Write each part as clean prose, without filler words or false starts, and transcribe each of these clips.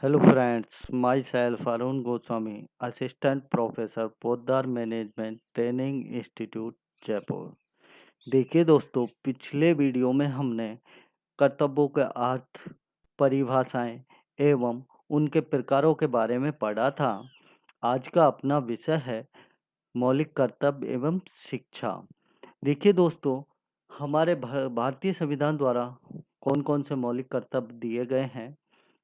Hello friends, myself Arun Goswami, Assistant Professor Poddar management training institute Jaipur. देखिए दोस्तों, पिछले video में हमने कर्तव्यों के अर्थ, परिभाषाएं एवं उनके प्रकारों के बारे में पढ़ा था। आज का अपना विषय है मौलिक कर्तव्य एवं शिक्षा। देखिए दोस्तों, हमारे भारतीय संविधान द्वारा कौन कौन से मौलिक कर्तव्य दिए गए हैं,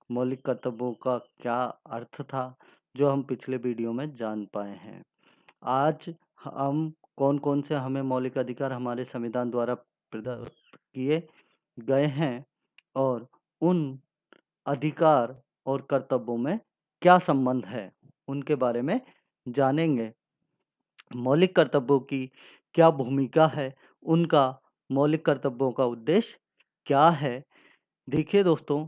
मौलिक कर्तव्यों का क्या अर्थ था, जो हम पिछले वीडियो में जान पाए हैं। आज हम कौन कौन से हमें मौलिक अधिकार हमारे संविधान द्वारा प्रदान किए गए हैं और उन अधिकार और कर्तव्यों में क्या संबंध है, उनके बारे में जानेंगे। मौलिक कर्तव्यों की क्या भूमिका है, उनका मौलिक कर्तव्यों का उद्देश्य क्या है। देखिए दोस्तों,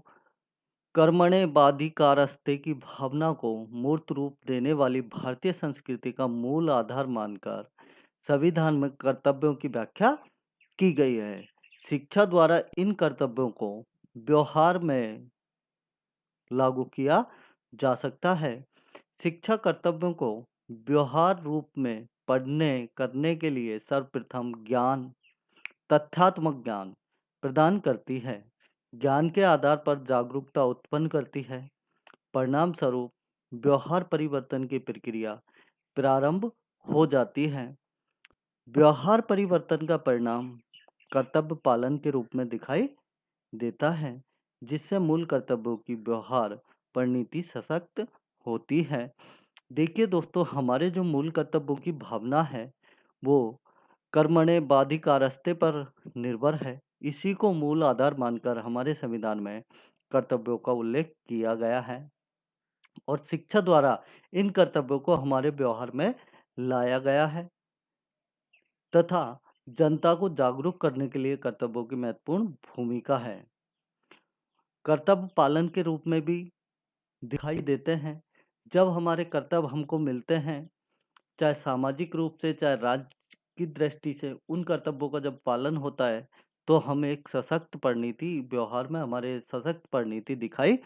कर्मणे बाधिकारस्ते की भावना को मूर्त रूप देने वाली भारतीय संस्कृति का मूल आधार मानकर संविधान में कर्तव्यों की व्याख्या की गई है। शिक्षा द्वारा इन कर्तव्यों को व्यवहार में लागू किया जा सकता है। शिक्षा कर्तव्यों को व्यवहार रूप में पढ़ने करने के लिए सर्वप्रथम ज्ञान, तथ्यात्मक ज्ञान प्रदान करती है। ज्ञान के आधार पर जागरूकता उत्पन्न करती है। परिणाम स्वरूप व्यवहार परिवर्तन की प्रक्रिया प्रारंभ हो जाती है। व्यवहार परिवर्तन का परिणाम कर्तव्य पालन के रूप में दिखाई देता है, जिससे मूल कर्तव्यों की व्यवहार परिणति सशक्त होती है। देखिए दोस्तों, हमारे जो मूल कर्तव्यों की भावना है वो कर्मणे बाधिकारस्ते पर निर्भर है। इसी को मूल आधार मानकर हमारे संविधान में कर्तव्यों का उल्लेख किया गया है और शिक्षा द्वारा इन कर्तव्यों को हमारे व्यवहार में लाया गया है तथा जनता को जागरूक करने के लिए कर्तव्यों की महत्वपूर्ण भूमिका है। कर्तव्य पालन के रूप में भी दिखाई देते हैं। जब हमारे कर्तव्य हमको मिलते हैं, चाहे सामाजिक रूप से चाहे राज्य की दृष्टि से, उन कर्तव्यों का जब पालन होता है तो हमें एक सशक्त परिणति व्यवहार में हमारे सशक्त परिणति दिखाई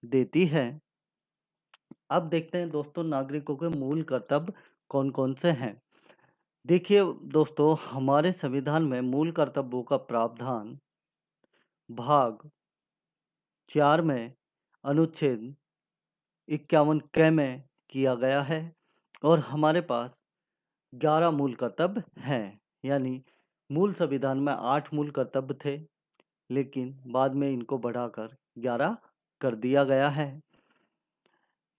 देती है। अब देखते हैं दोस्तों, नागरिकों के मूल कर्तव्य कौन कौन से हैं। देखिए दोस्तों, हमारे संविधान में मूल कर्तव्यों का प्रावधान भाग 4 में अनुच्छेद 51 क में किया गया है और हमारे पास 11 मूल कर्तव्य हैं। यानी मूल संविधान में 8 मूल कर्तव्य थे, लेकिन बाद में इनको बढ़ाकर 11 कर दिया गया है।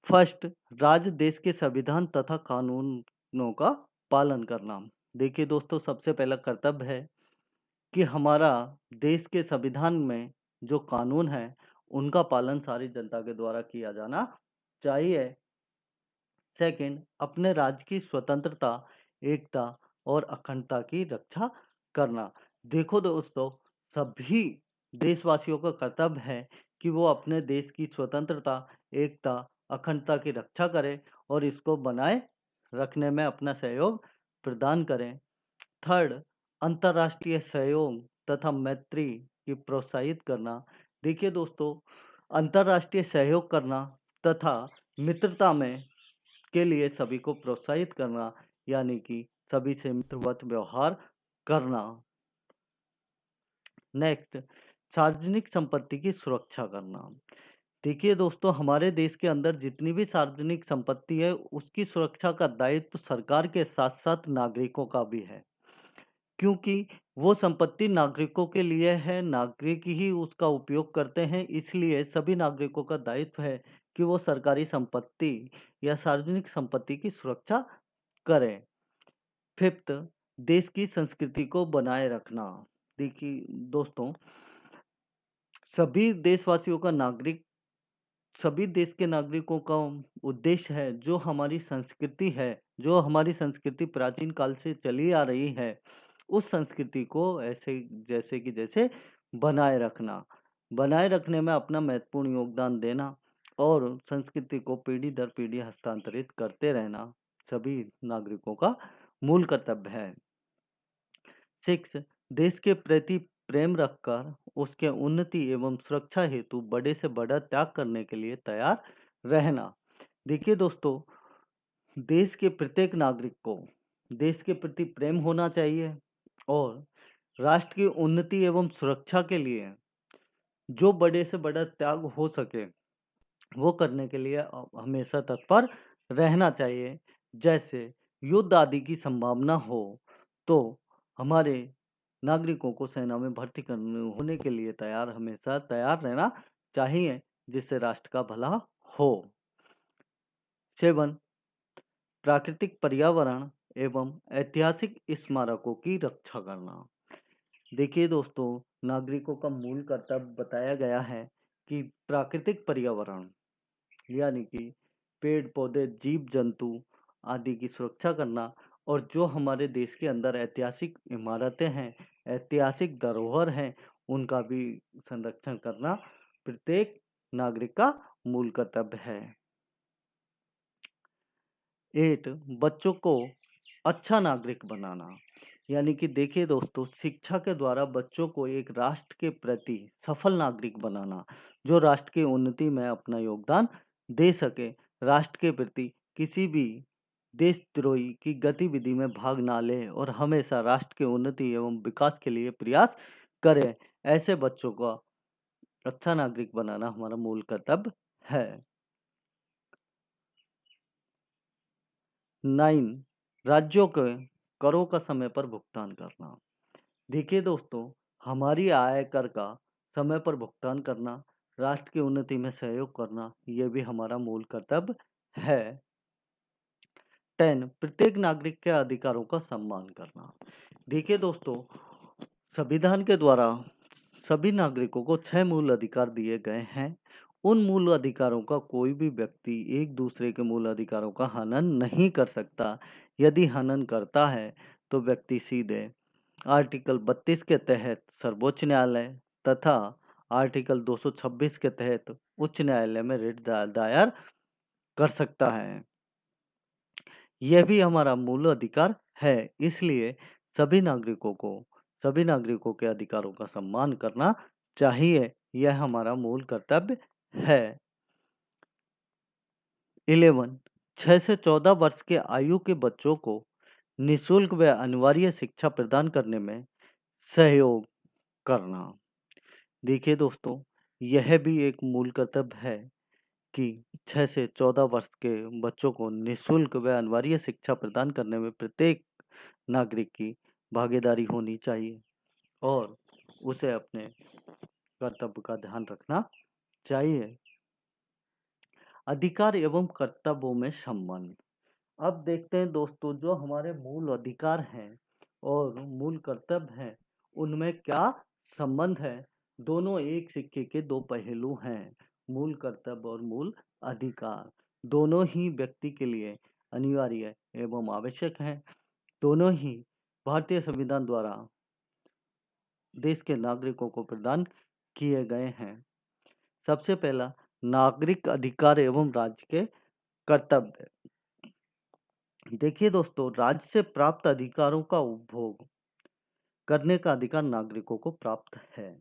फर्स्ट, राज्य देश के संविधान तथा कानूनों का पालन करना। देखिए दोस्तों, सबसे पहला कर्तव्य है कि हमारा देश के संविधान में जो कानून है उनका पालन सारी जनता के द्वारा किया जाना चाहिए। सेकंड, अपने राज्य की स्वतंत्रता, एकता और अखंडता की रक्षा करना। देखो दोस्तों, सभी देशवासियों का कर्तव्य है कि वो अपने देश की स्वतंत्रता, एकता, अखंडता की रक्षा करें और इसको बनाए रखने में अपना सहयोग प्रदान करें। थर्ड, अंतर्राष्ट्रीय सहयोग तथा मैत्री की प्रोत्साहित करना। देखिए दोस्तों, अंतर्राष्ट्रीय सहयोग करना तथा मित्रता में के लिए सभी को प्रोत्साहित करना, यानी कि सभी से मित्रवत व्यवहार करना। नेक्स्ट, सार्वजनिक संपत्ति की सुरक्षा करना। देखिए दोस्तों, हमारे देश के अंदर जितनी भी सार्वजनिक संपत्ति है उसकी सुरक्षा का दायित्व सरकार के साथ साथ नागरिकों का भी है, क्योंकि वो संपत्ति नागरिकों के लिए है, नागरिक ही उसका उपयोग करते हैं। इसलिए सभी नागरिकों का दायित्व है कि वो सरकारी संपत्ति या सार्वजनिक संपत्ति की सुरक्षा करें। फिफ्थ, देश की संस्कृति को बनाए रखना। देखिए दोस्तों, सभी देशवासियों का नागरिक सभी देश के नागरिकों का उद्देश्य है, जो हमारी संस्कृति है, जो हमारी संस्कृति प्राचीन काल से चली आ रही है, उस संस्कृति को ऐसे जैसे बनाए रखना, बनाए रखने में अपना महत्वपूर्ण योगदान देना और संस्कृति को पीढ़ी दर पीढ़ी हस्तांतरित करते रहना सभी नागरिकों का मूल कर्तव्य है। सिक्स, देश के प्रति प्रेम रखकर उसके उन्नति एवं सुरक्षा हेतु बड़े से बड़ा त्याग करने के लिए तैयार रहना। देखिए दोस्तों, देश के प्रत्येक नागरिक को देश के प्रति प्रेम होना चाहिए और राष्ट्र की उन्नति एवं सुरक्षा के लिए जो बड़े से बड़ा त्याग हो सके वो करने के लिए हमेशा तत्पर रहना चाहिए। जैसे युद्ध आदि की संभावना हो तो हमारे नागरिकों को सेना में भर्ती करने होने के लिए हमेशा तैयार रहना चाहिए, जिससे राष्ट्र का भला हो। 7 प्राकृतिक पर्यावरण एवं ऐतिहासिक स्मारकों की रक्षा करना। देखिए दोस्तों, नागरिकों का मूल कर्तव्य बताया गया है कि प्राकृतिक पर्यावरण यानी कि पेड़ पौधे जीव जंतु आदि की सुरक्षा करना और जो हमारे देश के अंदर ऐतिहासिक इमारतें हैं, ऐतिहासिक धरोहर हैं, उनका भी संरक्षण करना प्रत्येक नागरिक का मूल कर्तव्य है। 8 बच्चों को अच्छा नागरिक बनाना। यानी कि देखिए दोस्तों, शिक्षा के द्वारा बच्चों को एक राष्ट्र के प्रति सफल नागरिक बनाना, जो राष्ट्र की उन्नति में अपना योगदान दे सके, राष्ट्र के प्रति किसी भी देशद्रोही की गतिविधि में भाग ना ले और हमेशा राष्ट्र की उन्नति एवं विकास के लिए प्रयास करे। ऐसे बच्चों का अच्छा नागरिक बनाना हमारा मूल कर्तव्य है। 9 राज्यों के करों का समय पर भुगतान करना। देखिए दोस्तों, हमारी आयकर का समय पर भुगतान करना, राष्ट्र की उन्नति में सहयोग करना, यह भी हमारा मूल कर्तव्य है। 10 प्रत्येक नागरिक के अधिकारों का सम्मान करना। देखिए दोस्तों, संविधान के द्वारा सभी नागरिकों को 6 मूल अधिकार दिए गए हैं। उन मूल अधिकारों का कोई भी व्यक्ति एक दूसरे के मूल अधिकारों का हनन नहीं कर सकता। यदि हनन करता है तो व्यक्ति सीधे आर्टिकल 32 के तहत सर्वोच्च न्यायालय तथा आर्टिकल 226 के तहत उच्च न्यायालय में रिट दायर कर सकता है। यह भी हमारा मूल अधिकार है, इसलिए सभी नागरिकों के अधिकारों का सम्मान करना चाहिए। यह हमारा मूल कर्तव्य है। 11 6 से 14 वर्ष के आयु के बच्चों को निःशुल्क व अनिवार्य शिक्षा प्रदान करने में सहयोग करना। देखिए दोस्तों, यह भी एक मूल कर्तव्य है कि 6 से 14 वर्ष के बच्चों को निःशुल्क व अनिवार्य शिक्षा प्रदान करने में प्रत्येक नागरिक की भागीदारी होनी चाहिए और उसे अपने कर्तव्य का ध्यान रखना चाहिए। अधिकार एवं कर्तव्यों में संबंध। अब देखते हैं दोस्तों, जो हमारे मूल अधिकार हैं और मूल कर्तव्य हैं, उनमें क्या संबंध है। दोनों एक सिक्के के दो पहलू हैं। मूल कर्तव्य और मूल अधिकार दोनों ही व्यक्ति के लिए अनिवार्य एवं आवश्यक हैं। दोनों ही भारतीय संविधान द्वारा देश के नागरिकों को प्रदान किए गए हैं। सबसे पहला, नागरिक अधिकार एवं राज्य के कर्तव्य। देखिए दोस्तों, राज्य से प्राप्त अधिकारों का उपभोग करने का अधिकार नागरिकों को प्राप्त है,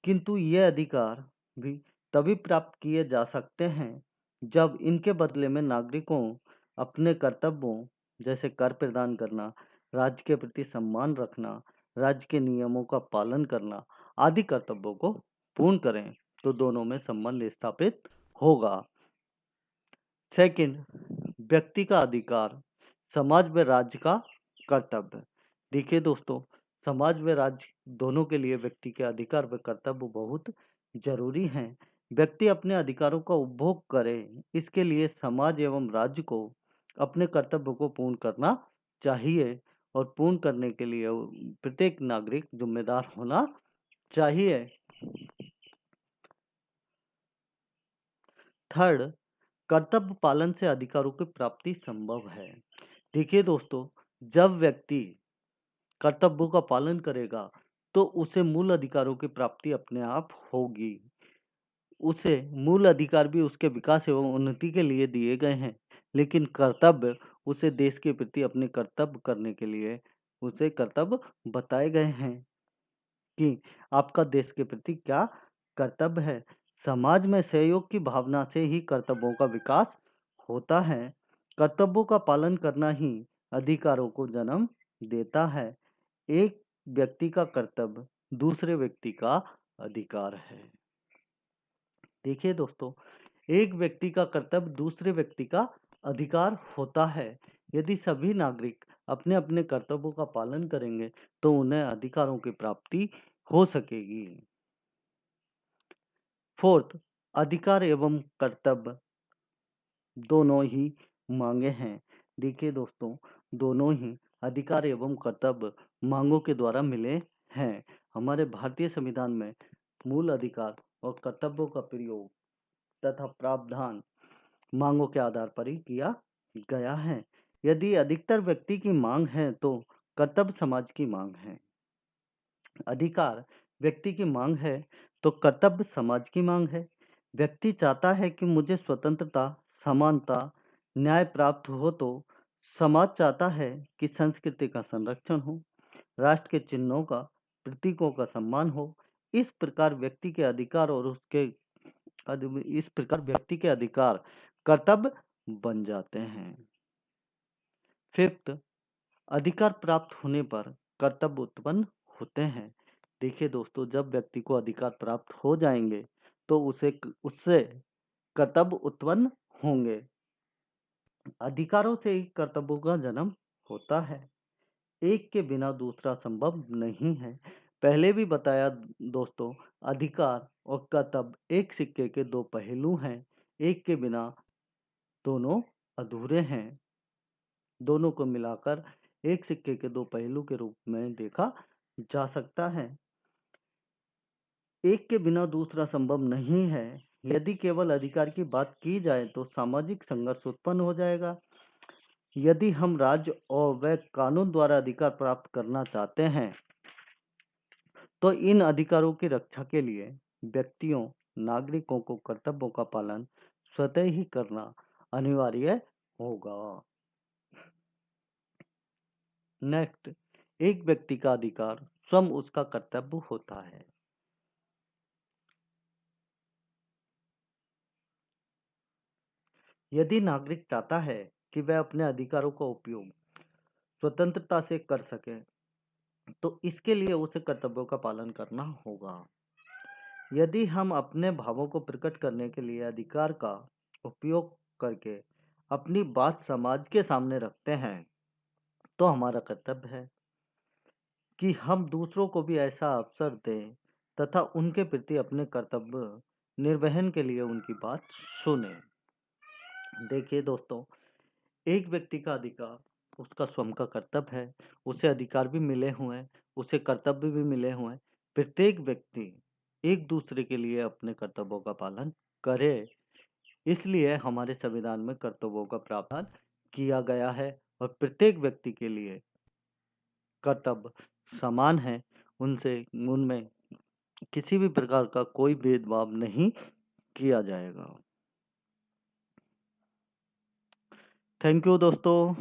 किंतु ये अधिकार भी तभी प्राप्त किए जा सकते हैं जब इनके बदले में नागरिकों अपने कर्तव्यों जैसे कर प्रदान करना, राज्य के प्रति सम्मान रखना, राज्य के नियमों का पालन करना आदि कर्तव्यों को पूर्ण करें, तो दोनों में संबंध स्थापित होगा। सेकंड, व्यक्ति का अधिकार, समाज व राज्य का कर्तव्य। देखिए दोस्तों, समाज व राज्य दोनों के लिए व्यक्ति के अधिकार व कर्तव्य बहुत जरूरी हैं। व्यक्ति अपने अधिकारों का उपभोग करे, इसके लिए समाज एवं राज्य को अपने कर्तव्य को पूर्ण करना चाहिए और पूर्ण करने के लिए प्रत्येक नागरिक जिम्मेदार होना चाहिए। थर्ड, कर्तव्य पालन से अधिकारों की प्राप्ति संभव है। देखिए दोस्तों, जब व्यक्ति कर्तव्यों का पालन करेगा तो उसे मूल अधिकारों की प्राप्ति अपने आप होगी। उसे मूल अधिकार भी उसके विकास एवं उन्नति के लिए दिए गए हैं, लेकिन कर्तव्य उसे देश के प्रति अपने कर्तव्य करने के लिए उसे कर्तव्य बताए गए हैं कि आपका देश के प्रति क्या कर्तव्य है। समाज में सहयोग की भावना से ही कर्तव्यों का विकास होता है। कर्तव्यों का पालन करना ही अधिकारों को जन्म देता है। एक व्यक्ति का कर्तव्य दूसरे व्यक्ति का अधिकार है। देखिए दोस्तों, एक व्यक्ति का कर्तव्य दूसरे व्यक्ति का अधिकार होता है। यदि सभी नागरिक अपने अपने कर्तव्यों का पालन करेंगे तो उन्हें अधिकारों की प्राप्ति हो सकेगी। फोर्थ, अधिकार एवं कर्तव्य दोनों ही मांगे हैं। देखिए दोस्तों, दोनों ही अधिकार एवं कर्तव्य मांगों के द्वारा मिले हैं। हमारे भारतीय संविधान में मूल अधिकार और कर्तव्यों का प्रयोग तथा प्रावधान मांगों के आधार पर ही किया गया है। यदि अधिकतर व्यक्ति की मांग है तो कर्तव्य समाज की मांग है। अधिकार व्यक्ति की मांग है तो कर्तव्य समाज की मांग है। व्यक्ति चाहता है कि मुझे स्वतंत्रता, समानता, न्याय प्राप्त हो तो समाज चाहता है कि संस्कृति का संरक्षण हो, राष्ट्र के चिन्हों का, प्रतीकों का सम्मान हो। इस प्रकार व्यक्ति के अधिकार और इस प्रकार व्यक्ति के अधिकार कर्तव्य बन जाते हैं। फिफ्थ, अधिकार प्राप्त होने पर कर्तव्य उत्पन्न होते हैं। देखिए दोस्तों, जब व्यक्ति को अधिकार प्राप्त हो जाएंगे तो उससे कर्तव्य उत्पन्न होंगे। अधिकारों से ही कर्तव्यों का जन्म होता है। एक के बिना दूसरा संभव नहीं है। पहले भी बताया दोस्तों, अधिकार और कर्तव्य एक सिक्के के दो पहलू हैं। एक के बिना दोनों अधूरे हैं। दोनों को मिलाकर एक सिक्के के दो पहलू के रूप में देखा जा सकता है। एक के बिना दूसरा संभव नहीं है। यदि केवल अधिकार की बात की जाए तो सामाजिक संघर्ष उत्पन्न हो जाएगा। यदि हम राज्य और व कानून द्वारा अधिकार प्राप्त करना चाहते हैं तो इन अधिकारों की रक्षा के लिए व्यक्तियों, नागरिकों को कर्तव्यों का पालन स्वतः ही करना अनिवार्य होगा। नेक्स्ट, एक व्यक्ति का अधिकार स्वयं उसका कर्तव्य होता है। यदि नागरिक चाहता है कि वह अपने अधिकारों का उपयोग स्वतंत्रता से कर सके तो इसके लिए उसे कर्तव्यों का पालन करना होगा। यदि हम अपने भावों को प्रकट करने के लिए अधिकार का उपयोग करके अपनी बात समाज के सामने रखते हैं तो हमारा कर्तव्य है कि हम दूसरों को भी ऐसा अवसर दें तथा उनके प्रति अपने कर्तव्य निर्वहन के लिए उनकी बात सुने। देखिए दोस्तों, एक व्यक्ति का अधिकार उसका स्वयं का कर्तव्य है। उसे अधिकार भी मिले हुए हैं, उसे कर्तव्य भी मिले हुए हैं। प्रत्येक व्यक्ति एक दूसरे के लिए अपने कर्तव्यों का पालन करे। इसलिए हमारे संविधान में कर्तव्यों का प्रावधान किया गया है और प्रत्येक व्यक्ति के लिए कर्तव्य समान है। उनमें किसी भी प्रकार का कोई भेदभाव नहीं किया जाएगा। थैंक यू दोस्तों।